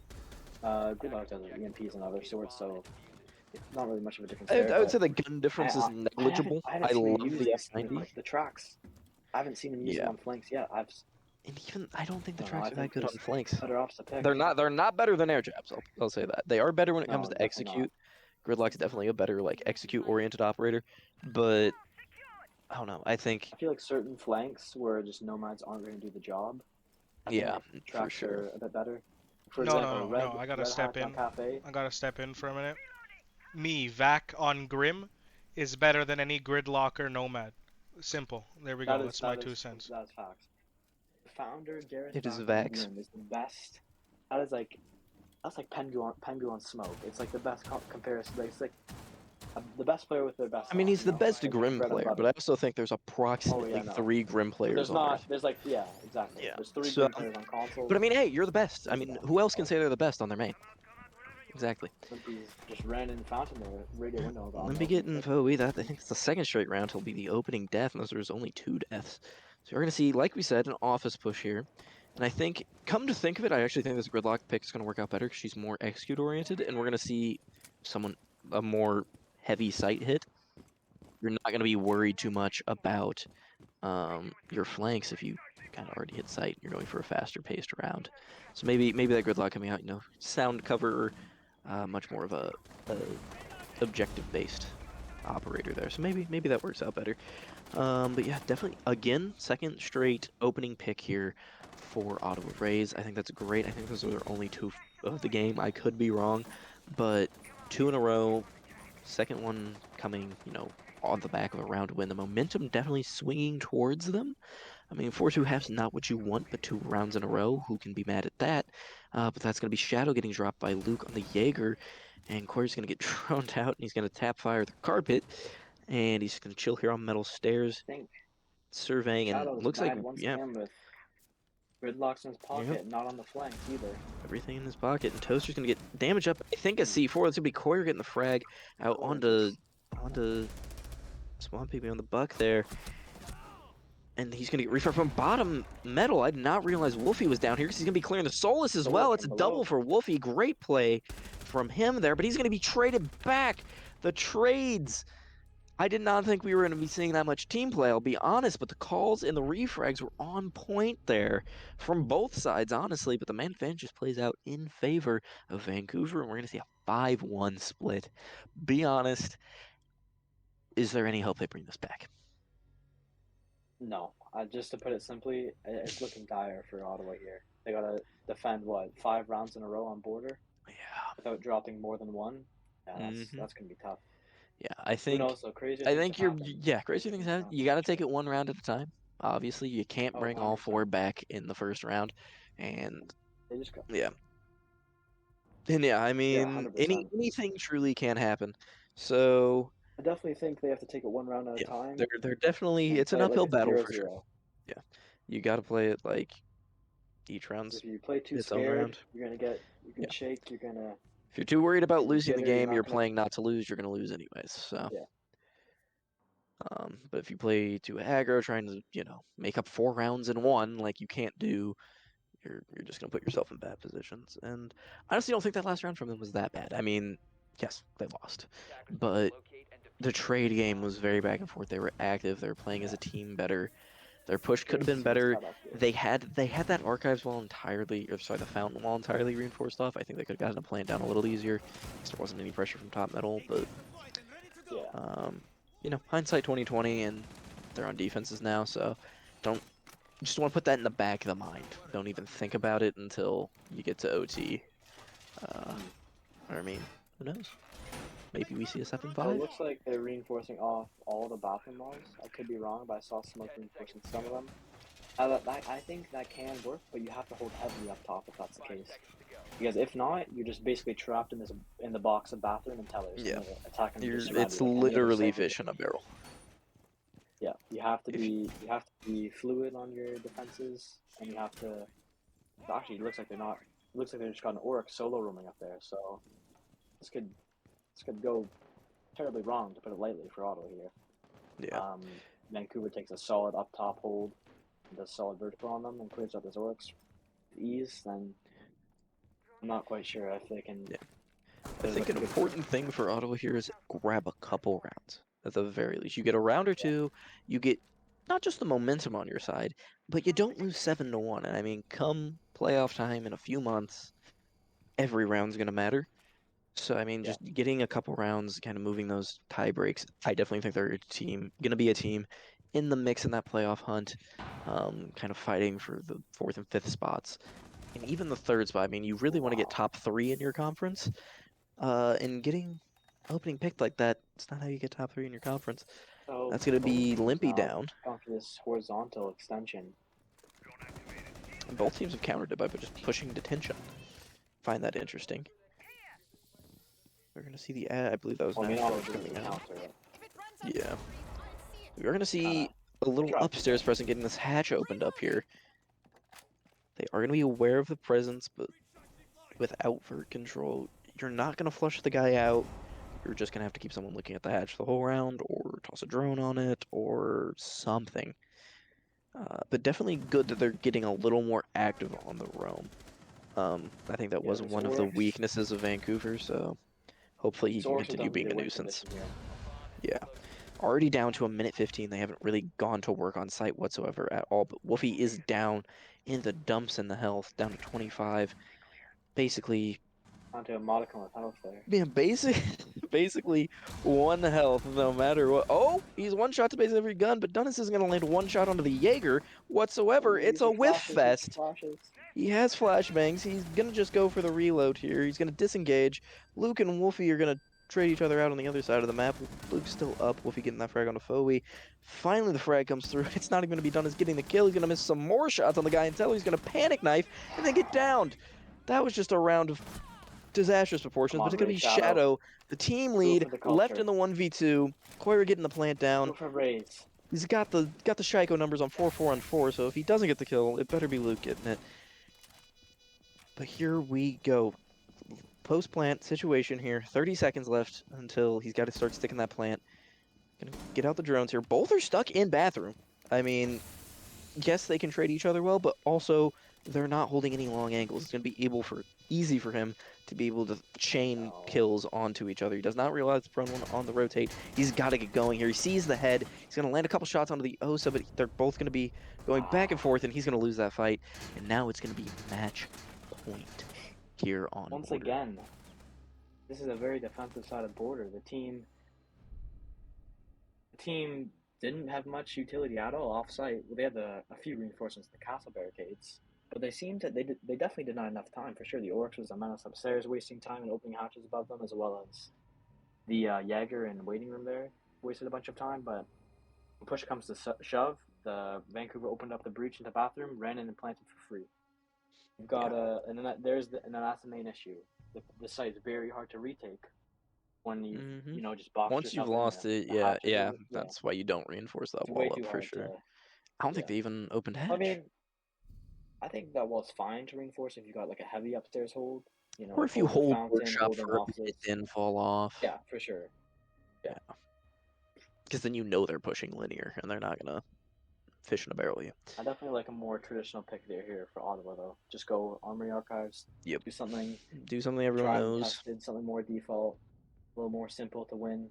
S2: Gridlock does EMPs and other sorts, so not really much of a difference there.
S1: I would
S2: But
S1: say the gun difference is negligible.
S2: I
S1: I
S2: haven't seen her
S1: love
S2: use
S1: the
S2: like
S1: S90.
S2: the tracks. I haven't seen him use them
S1: Yeah.
S2: on flanks yet.
S1: And even I don't think
S2: I
S1: the
S2: don't know. I
S1: tracks are that
S2: think
S1: good on
S2: there's
S1: flanks.
S2: better ops to pick.
S1: They're not better than air jabs. I'll say that. They are better when it comes
S2: No,
S1: to
S2: definitely not.
S1: execute. Gridlock's definitely a better like execute oriented operator, but I don't know. I think
S2: I feel like certain flanks where just nomads aren't going to do the job. I
S1: yeah,
S2: think
S1: for
S2: tracks
S1: sure.
S2: are a bit better. For
S3: No, no,
S2: example,
S3: no, no. I gotta
S2: red
S3: step
S2: hatch on
S3: in.
S2: cafe.
S3: I gotta step in for a minute. Me, Vac on Grim is better than any Gridlocker Nomad. Simple. There we go. That's my 2 cents.
S2: That is facts. Founder Garrus
S1: It is
S2: Vac on
S1: Vax.
S2: Grim is the best. That is like that's like Pengu on smoke. It's like the best comparison. Like, it's like the best player with their best.
S1: I mean, he's the best
S2: Like
S1: Grim
S2: bread and
S1: player, but
S2: butter.
S1: I also think there's
S2: Oh
S1: approximately
S2: yeah, no.
S1: 3 Grim
S2: But
S1: players
S2: there's
S1: on
S2: not.
S1: Earth.
S2: There's like yeah, exactly.
S1: Yeah.
S2: There's 3
S1: So,
S2: Grim players on console.
S1: but I mean, hey, you're the best. I
S2: He's the
S1: mean,
S2: best.
S1: who else can
S2: Oh,
S1: say they're the best on their main? Exactly.
S2: Limpy's just ran in fountain the radio window on
S1: Let
S2: the
S1: me get
S2: opening
S1: in
S2: pick.
S1: Voe. That I think it's the second straight round. He'll be the opening death, unless there's only 2 deaths. So we're gonna see, like we said, an office push here. And I think, come to think of it, I actually think this gridlock pick is gonna work out better because she's more execute oriented, and we're gonna see a more heavy sight hit. You're not gonna be worried too much about your flanks if you kind of already hit sight. You're going for a faster paced round. So maybe that gridlock coming out, sound cover, much more of a objective based operator there. So maybe that works out better. But yeah, definitely again, second straight opening pick here for Ottawa Raze. I think that's great. I think those are their only 2 of the game. I could be wrong, but 2 in a row. Second one coming, on the back of a round win. The momentum definitely swinging towards them. I mean, 4-2-half's not what you want, but 2 rounds in a row, who can be mad at that? But that's going to be Shadow getting dropped by Luke on the Jaeger, and Corey's going to get drowned out, and he's going to tap fire the carpet, and he's going to chill here on metal stairs,
S2: I think
S1: surveying, and
S2: Shadow's
S1: looks like,
S2: mad once
S1: yeah,
S2: again with gridlocks in his
S1: yep,
S2: pocket, not on the flanks either.
S1: everything in his pocket, and Toaster's going to get damage up. I think a C4, that's going to be Corey getting the frag out onto Swamp Piggy on the buck there. And he's going to get refire from bottom metal. I did not realize Wolfie was down here because he's going to be clearing the Solus as well. It's a double for Wolfie. Great play from him there, but he's going to be traded back. The trades. I did not think we were going to be seeing that much team play, I'll be honest, but the calls and the refrags were on point there from both sides, honestly, but the man advantage just plays out in favor of Vancouver, and we're going to see a 5-1 split. Be honest, is there any hope they bring this back?
S2: No, just to put it simply, it's looking dire for Ottawa here. They gotta defend what 5 rounds in a row on border
S1: Yeah.
S2: without dropping more than one. Yeah,
S1: Mm-hmm.
S2: that's gonna be tough.
S1: Yeah, I
S2: Who
S1: think
S2: knows? So crazier
S1: I
S2: things
S1: think
S2: have
S1: you're
S2: happened.
S1: yeah, crazy
S2: Crazier
S1: things
S2: things have
S1: happen. You
S2: happened
S1: got to
S2: for
S1: take
S2: sure.
S1: it one round at a time. Obviously, you can't
S2: Oh,
S1: bring all 4
S2: 100%.
S1: back in the first round, and
S2: They just go.
S1: yeah, and yeah, I
S2: Yeah,
S1: mean
S2: 100%.
S1: anything truly can happen. So
S2: I definitely think they have to take it 1 round at a
S1: yeah,
S2: time
S1: they're definitely
S2: and
S1: it's an
S2: play it like
S1: uphill
S2: it's
S1: battle for sure.
S2: 0-0.
S1: Yeah, you got to play it like each
S2: If
S1: round's
S2: you play too
S1: its own
S2: scared,
S1: round.
S2: you're gonna
S1: Yeah,
S2: shake. You're gonna
S1: if you're too worried about
S2: be
S1: losing the
S2: bitter. You're
S1: game,
S2: not
S1: you're
S2: gonna.
S1: playing not to lose. You're gonna lose anyways. So.
S2: Yeah.
S1: But if you play too aggro, trying to make up 4 rounds in one, like you can't do, you're just gonna put yourself in bad positions. And I honestly don't think that last round from them was that bad. I mean, yes, they lost, but the trade game was very back and forth. They were active. They were playing as
S2: Yeah.
S1: a team better. Their push could have
S2: Curious to
S1: been
S2: see the
S1: better.
S2: setup here.
S1: They had that archives wall entirely, or sorry, the fountain wall entirely reinforced off. I think they could have gotten a plant down a little easier because there wasn't any pressure from top metal. But
S2: Yeah.
S1: hindsight 2020, and they're on defenses now, so don't just want to put that in the back of the mind. Don't even think about it until you get to OT. I mean, who knows? Maybe we see a 7-5.
S2: Well, it looks like they're reinforcing off all the bathroom walls. I could be wrong, but I saw smoke reinforcing some of them. I think that can work, but you have to hold heavily up top if that's the case. Because if not, you're just basically trapped in the box of bathroom and tellers.
S1: Yeah.
S2: And attacking
S1: It's literally fish in a barrel.
S2: Yeah, you have to be fluid on your defenses, and you have to. Actually, it looks like they're not. It looks like they just got an Orc solo roaming up there. So this could go terribly wrong, to put it lightly, for Ottawa here.
S1: Yeah.
S2: Vancouver takes a solid up top hold, does solid vertical on them, and clears out his Orcs with ease. Then I'm not quite sure if they can.
S1: Yeah. I think an important thing for Ottawa here is grab a couple rounds at the very least. You get a round or two, you get not just the momentum on your side, but you don't lose 7-1. And I mean, come playoff time in a few months, every round's gonna matter. So I mean, just getting a couple rounds, kind of moving those tie breaks. I definitely think they're gonna be a team in the mix in that playoff hunt, kind of fighting for the 4th and 5th spots, and even the 3rd spot. I mean, you really want to get top 3 in your conference. And getting opening picked like that, it's not how you get top 3 in your conference.
S2: So
S1: That's going to be Limpy
S2: now
S1: down.
S2: gone for this horizontal extension.
S1: And both teams have countered it by just pushing detention. Find that interesting. We're going to see the ad. I believe that was Nashville coming out. Yeah. We're going to see a little upstairs presence getting this hatch opened up here. They are going to be aware of the presence, but without vert control, you're not going to flush the guy out. You're just going to have to keep someone looking at the hatch the whole round, or toss a drone on it, or something. But definitely good that they're getting a little more active on the roam. I think that was one of the weaknesses of Vancouver, so hopefully he can continue being a nuisance. Yeah. Already down to 1:15. They haven't really gone to work on site whatsoever at all, but Wolfie is down in the dumps in the health, down to 25. Basically,
S2: onto a modicum of health there.
S1: Yeah, basically 1 health no matter what. Oh, he's 1 shot to base every gun, but Dunnis isn't going to land 1 shot onto the Jaeger whatsoever. It's a whiff fest. He has flashbangs. He's going to just go for the reload here. He's going to disengage. Luke and Wolfie are going to trade each other out on the other side of the map. Luke's still up. Wolfie getting that frag onto Foey. Finally, the frag comes through. It's not even going to be Dunnis getting the kill. He's going to miss some more shots on the guy until he's going to panic knife and then get downed. That was just a round of disastrous proportions, but it's going to be Shadow, the team lead, left in the 1v2. Koira getting the plant down.
S2: Go for Raze.
S1: He's got the Shaiko numbers on 4-4 and 4, so if he doesn't get the kill, it better be Luke getting it. But here we go. Post-plant situation here. 30 seconds left until he's got to start sticking that plant. Gonna get out the drones here. Both are stuck in bathroom. I mean, yes, they can trade each other well, but also they're not holding any long angles. It's going to be easy for him to be able to chain kills onto each other. He does not realize the prone one on the rotate. He's got to get going here. He sees the head. He's going to land a couple shots onto the Osa, but they're both going to be going back and forth, and he's going to lose that fight. And now it's going to be match point here on
S2: Once
S1: border.
S2: Again, this is a very defensive side of border. The team didn't have much utility at all off-site. Well, they had a few reinforcements, the castle barricades. But they seemed to, they definitely did not have enough time, for sure. The Orcs was a menace upstairs, wasting time and opening hatches above them, as well as the Jaeger and waiting room there wasted a bunch of time. But when push comes to shove, the Vancouver opened up the breach into bathroom, ran in and planted for free. You've got and then that's the main issue. The site is very hard to retake when you just box
S1: once you've lost it. Yeah, that's why you don't reinforce that wall up for sure. I don't think they even opened hatch.
S2: I mean, I think that wall's fine to reinforce if you got like a heavy upstairs hold,
S1: or if you hold workshop for a minute and fall off.
S2: Yeah, for sure. Yeah.
S1: Because then you know they're pushing linear and they're not gonna fish in a barrel you.
S2: I definitely like a more traditional pick here for Ottawa though. Just go Armory Archives.
S1: Yep.
S2: Do something
S1: everyone knows.
S2: Tested, something more default, a little more simple to win.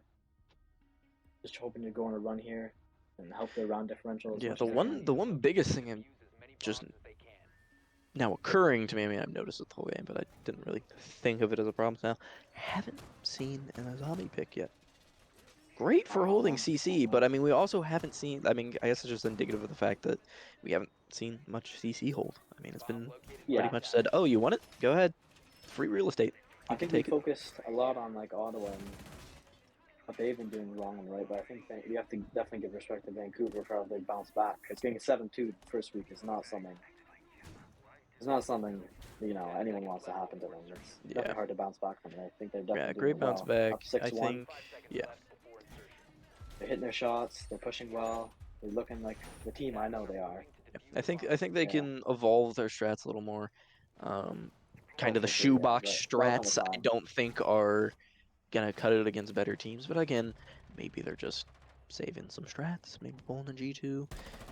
S2: Just hoping to go on a run here and help their round differential.
S1: Yeah, the one biggest thing I'm just now occurring to me, I mean, I've noticed it the whole game, but I didn't really think of it as a problem now. Haven't seen an Azami pick yet. Great for holding CC, but I mean, we also haven't seen, I mean, I guess it's just indicative of the fact that we haven't seen much CC hold. I mean, it's been pretty much said, oh, you want it? Go ahead. Free real estate.
S2: I
S1: You can
S2: think we
S1: take it.
S2: focused a lot on like Ottawa and what they've been doing wrong and right, but I think that you have to definitely give respect to Vancouver for how they bounce back. Because getting 7-2 first week is not something. It's not something anyone wants to happen to them. It's
S1: Yeah.
S2: definitely hard to bounce back from it. I think they're
S1: Yeah,
S2: definitely doing
S1: great
S2: it
S1: bounce
S2: well.
S1: back.
S2: Up
S1: I
S2: 6-1.
S1: think, yeah.
S2: They're hitting their shots. They're pushing well. They're looking like the team I know they are.
S1: I think they
S2: Yeah.
S1: can evolve their strats a little more. Kind of the
S2: For sure, yeah,
S1: shoebox
S2: but that'll come with
S1: strats, I
S2: time.
S1: don't think are gonna cut it against better teams. But again, maybe they're just saving some strats. Maybe pulling a G2,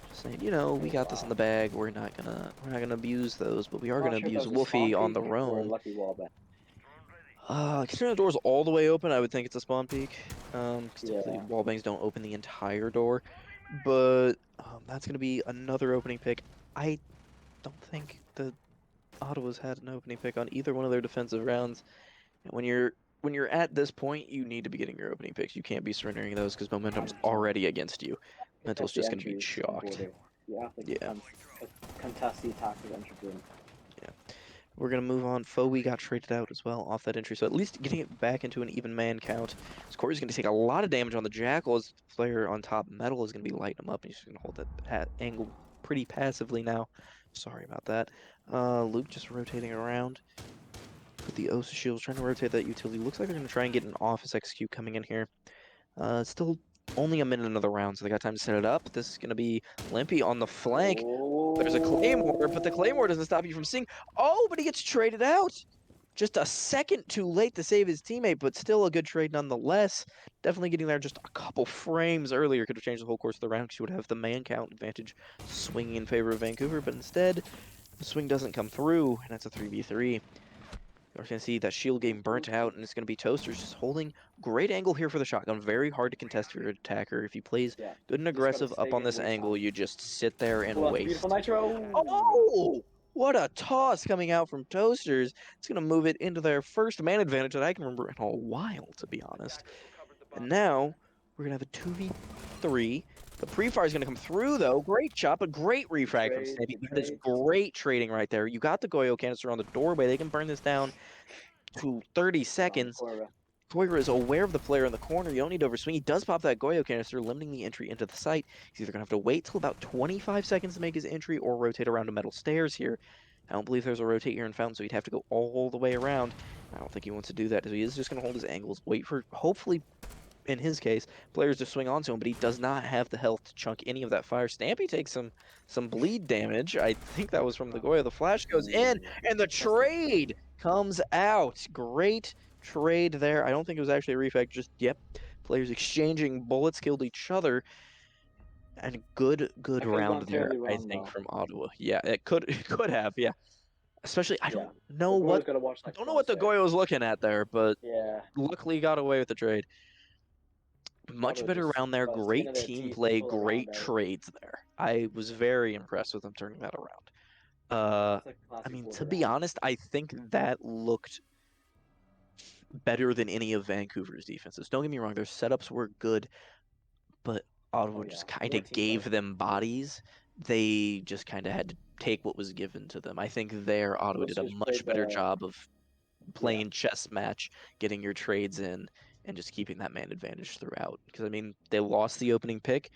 S1: just saying, we got this in the bag. We're not gonna abuse those, but we are
S2: I'm
S1: gonna
S2: not sure if that
S1: abuse
S2: was a spawn
S1: Wolfie on
S2: peek
S1: the
S2: or a
S1: roam.
S2: lucky wall bet.
S1: Considering the door's all the way open, I would think it's a spawn peek. 'Cause typically
S2: Yeah.
S1: wallbangs don't open the entire door. But that's gonna be another opening pick. I don't think the Ottawa's had an opening pick on either one of their defensive rounds. And when you're at this point, you need to be getting your opening picks. You can't be surrendering those because momentum's
S2: 100%.
S1: already against you. Mental's
S2: Contest the
S1: just gonna be
S2: entry is
S1: chalked.
S2: important. You have to
S1: Yeah.
S2: contest the attack of entry game.
S1: We're gonna move on. Foe got traded out as well off that entry, so at least getting it back into an even man count. So Corey's gonna take a lot of damage on the Jackal. His player on top metal is gonna be lighting him up, and he's just gonna hold that angle pretty passively now. Sorry about that. Luke just rotating around. With the Osa shields, trying to rotate that utility. Looks like they're gonna try and get an office execute coming in here. Still only a minute of the round, so they got time to set it up. This is gonna be Limpy on the flank. There's a Claymore, but the Claymore doesn't stop you from seeing. Oh, but he gets traded out. Just a second too late to save his teammate, but still a good trade nonetheless. Definitely getting there just a couple frames earlier could have changed the whole course of the round because you would have the man count advantage swinging in favor of Vancouver, but instead, the swing doesn't come through, and that's a 3v3. You're going to see that shield game burnt out, and it's going to be Toasters just holding great angle here for the shotgun. Very hard to contest for your attacker. If he plays
S2: Yeah.
S1: good and
S2: You just gotta
S1: aggressive up
S2: stay
S1: on
S2: here and
S1: this
S2: waste
S1: angle,
S2: time.
S1: you just sit there and
S2: Oh, that's a beautiful
S1: waste.
S2: nitro.
S1: Oh, what a toss coming out from Toasters. It's going to move it into their first man advantage that I can remember in a while, to be honest. And now we're going to have a 2v3. The pre-fire is going to come through, though. Great shot, but great refrag from Snappy. That is great trading right there. You got the Goyo canister on the doorway. They can burn this down to 30 seconds. Koira is aware of the player in the corner. You don't need to overswing. He does pop that Goyo canister, limiting the entry into the site. He's either going to have to wait till about 25 seconds to make his entry or rotate around to metal stairs here. I don't believe there's a rotate here in Fountain, so he'd have to go all the way around. I don't think he wants to do that, so he is just going to hold his angles, wait for, hopefully, in his case, players to swing onto him, but he does not have the health to chunk any of that fire. Stampy takes some bleed damage. I think that was from the Goyo. The flash goes in, and the trade comes out. Great trade there. I don't think it was actually a refag, just, yep, players exchanging bullets, killed each other. And good round there, I think, from Ottawa. Yeah, it could have, yeah. Especially, I don't know what the Goyo was looking at there, but luckily got away with the trade. Much better round there. Great team play, great trades there. I was very impressed with them turning that around. I mean, to be honest, I think that looked better than any of Vancouver's defenses. Don't get me wrong, their setups were good, but Ottawa just kind of gave them bodies. They just kind of had to take what was given to them. I think there Ottawa did a much better job of playing chess match, getting your trades in, and just keeping that man advantage throughout. Because, I mean, they lost the opening pick,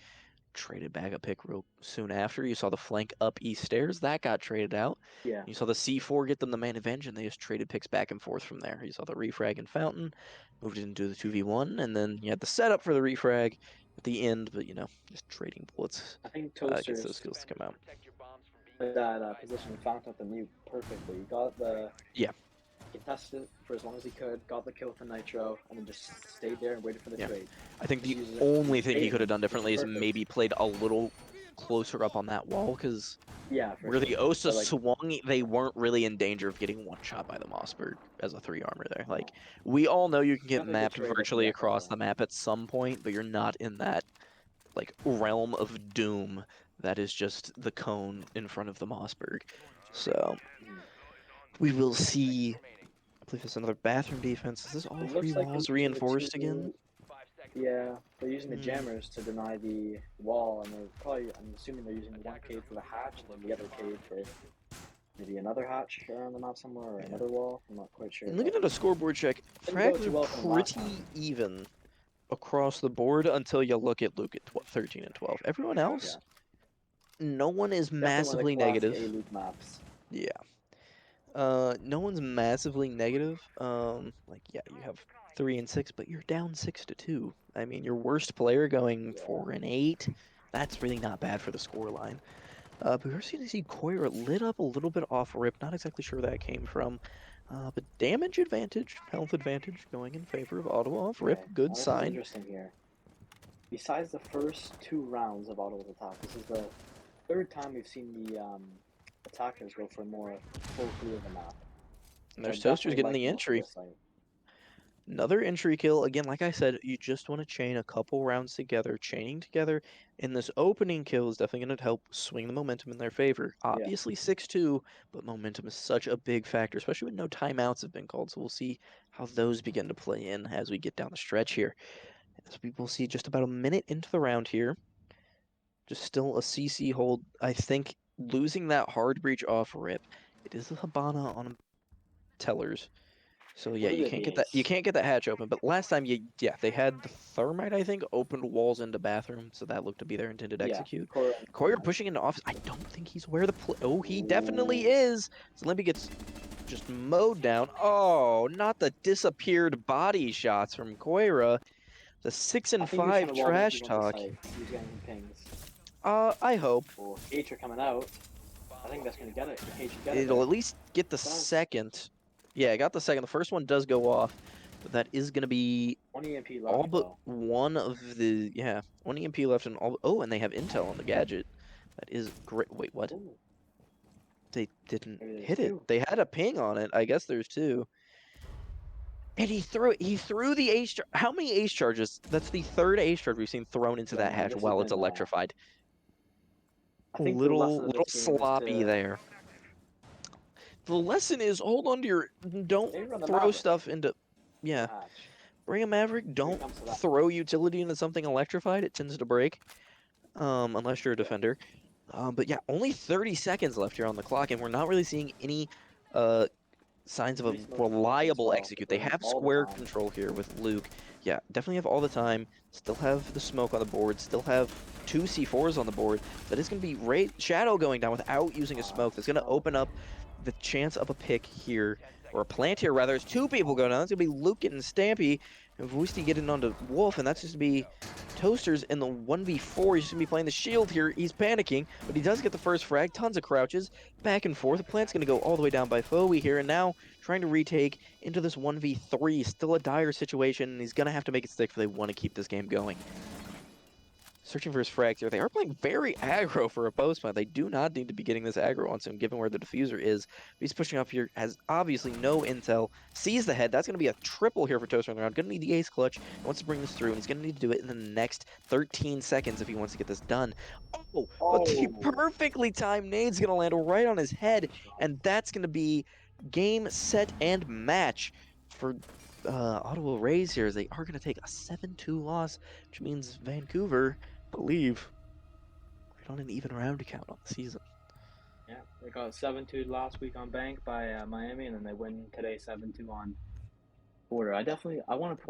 S1: traded back a pick real soon after. You saw the flank up east stairs, that got traded out.
S2: Yeah.
S1: You saw the C4 get them the man advantage, and they just traded picks back and forth from there. You saw the refrag and Fountain, moved it into the 2v1, and then you had the setup for the refrag at the end, but, just trading bullets
S2: I think
S1: gets
S2: Toasters
S1: those skills to come out.
S2: that position Fountain at the mute perfectly. Got the contested for as long as he could, got the kill with the nitro, and then just stayed there and waited for the trade.
S1: I think the only thing he could have done differently is maybe played a little closer up on that wall, because where the Osa swung, they weren't really in danger of getting one shot by the Mossberg as a 3 armor there. Like, we all know you can get mapped virtually across the map at some point, but you're not in that, like, realm of doom that is just the cone in front of the Mossberg. So, we will see. I believe it's another bathroom defense. Is this all 3 walls reinforced again?
S2: Yeah, they're using the jammers to deny the wall, and I'm assuming they're using one cave for the hatch and then the other cave for maybe another hatch around the map somewhere or
S1: Yeah.
S2: another wall. I'm not quite sure.
S1: And looking at a scoreboard check,
S2: Didn't go
S1: frags
S2: too
S1: are
S2: well for them last
S1: pretty
S2: time.
S1: even across the board until you look at Luke at 13 and 12. Everyone else, no one is
S2: Definitely one of the
S1: massively
S2: classic
S1: negative.
S2: A-Luke maps.
S1: Yeah. No one's massively negative. Like yeah, you have 3 and 6, but you're down 6-2. I mean, your worst player going
S2: Yeah.
S1: 4 and 8. That's really not bad for the scoreline. But we're starting to see Koira lit up a little bit off rip. Not exactly sure where that came from. But damage advantage, health advantage going in favor of Ottawa off rip.
S2: Okay.
S1: Good
S2: Now, this is
S1: sign.
S2: interesting here. Besides the first 2 rounds of Ottawa's attack, this is the 3rd time we've seen the attackers go for more full clear of the map.
S1: And there's
S2: I
S1: Toasters
S2: definitely
S1: getting
S2: like
S1: the
S2: the look of
S1: entry.
S2: this site.
S1: Another entry kill. Again, like I said, you just want to chain a couple rounds together. Chaining together in this opening kill is definitely going to help swing the momentum in their favor. Obviously 6-2, but momentum is such a big factor, especially when no timeouts have been called. So we'll see how those begin to play in as we get down the stretch here. As we will see just about a minute into the round here. Just still a CC hold. I think losing that hard breach off rip. It is a Habana on tellers. So yeah,
S2: What
S1: you
S2: is it,
S1: can't
S2: the
S1: get that
S2: ace?
S1: hatch open. But last time they had the thermite, I think, opened walls into bathroom, so that looked to be their intended execute. Koyer pushing into office. I don't think he's where the oh, he definitely
S2: Ooh.
S1: is. So Limpy gets just mowed down. Oh, not the disappeared body shots from Koira. The 6
S2: I
S1: and
S2: think he was trying
S1: 5
S2: to wall bang
S1: trash
S2: people onto
S1: talk.
S2: site. He was getting pings.
S1: I hope.
S2: Oh, H are coming out. I think that's going to get it. H should get it
S1: It'll
S2: there.
S1: at least get the second. Yeah, I got the second. The first one does go off, but that is going to be
S2: 1 EMP
S1: all
S2: left,
S1: but
S2: though.
S1: one of the one EMP left and all. Oh, and they have intel on the gadget. That is great. Wait, what?
S2: Ooh,
S1: They didn't
S2: maybe there's
S1: hit it.
S2: 2.
S1: They had a ping on it. I guess there's 2. And he threw it. He threw the ace. How many ace charges? That's the 3rd ace charge we've seen thrown into
S2: Yeah,
S1: that
S2: no,
S1: hatch
S2: this has
S1: while it's
S2: been.
S1: electrified.
S2: I think the lesson of
S1: Little
S2: this game is
S1: sloppy
S2: to
S1: there. The lesson is hold on to your. Don't
S2: maybe run the
S1: throw
S2: Maverick
S1: stuff into.
S2: in
S1: Yeah.
S2: the hatch.
S1: Bring a Maverick.
S2: When it
S1: Don't
S2: comes to that.
S1: throw utility into something electrified. It tends to break. Unless you're a defender. But yeah, only 30 seconds left here on the clock, and we're not really seeing any signs of a
S2: 3 smokes in front as
S1: reliable
S2: well.
S1: execute. They
S2: Burn
S1: have
S2: all the
S1: square
S2: time.
S1: control here with Luke. Yeah, definitely have all the time. Still have the smoke on the board. Still have 2 C4s on the board. That is going to be Shadow going down without using a smoke. That's going to open up the chance of a pick here, or a plant here rather. There's 2 people going down. That's going to be Luke getting Stampy, and Vuisty getting onto Wolf, and that's just going to be Toasters in the 1v4. He's just going to be playing the shield here. He's panicking, but he does get the first frag. Tons of crouches. Back and forth. The plant's going to go all the way down by Foey here, and now trying to retake into this 1v3. Still a dire situation, and he's going to have to make it stick if they want to keep this game going. Searching for his frags here. They are playing very aggro for a post plant. They do not need to be getting this aggro on him, given where the diffuser is. He's pushing up here, has obviously no intel, sees the head. That's going to be a triple here for Toaster on the round. Going to need the ace clutch. He wants to bring this through, and he's going to need to do it in the next 13 seconds if he wants to get this done. Oh, but the perfectly timed nade's going to land right on his head, and that's going to be game, set, and match for Ottawa Raze here. They are going to take a 7-2 loss, which means Vancouver, I believe, right on an even round count on the season.
S2: Yeah, they got 7-2 last week on Bank by Miami, and then they win today 7-2 on Border. I want to point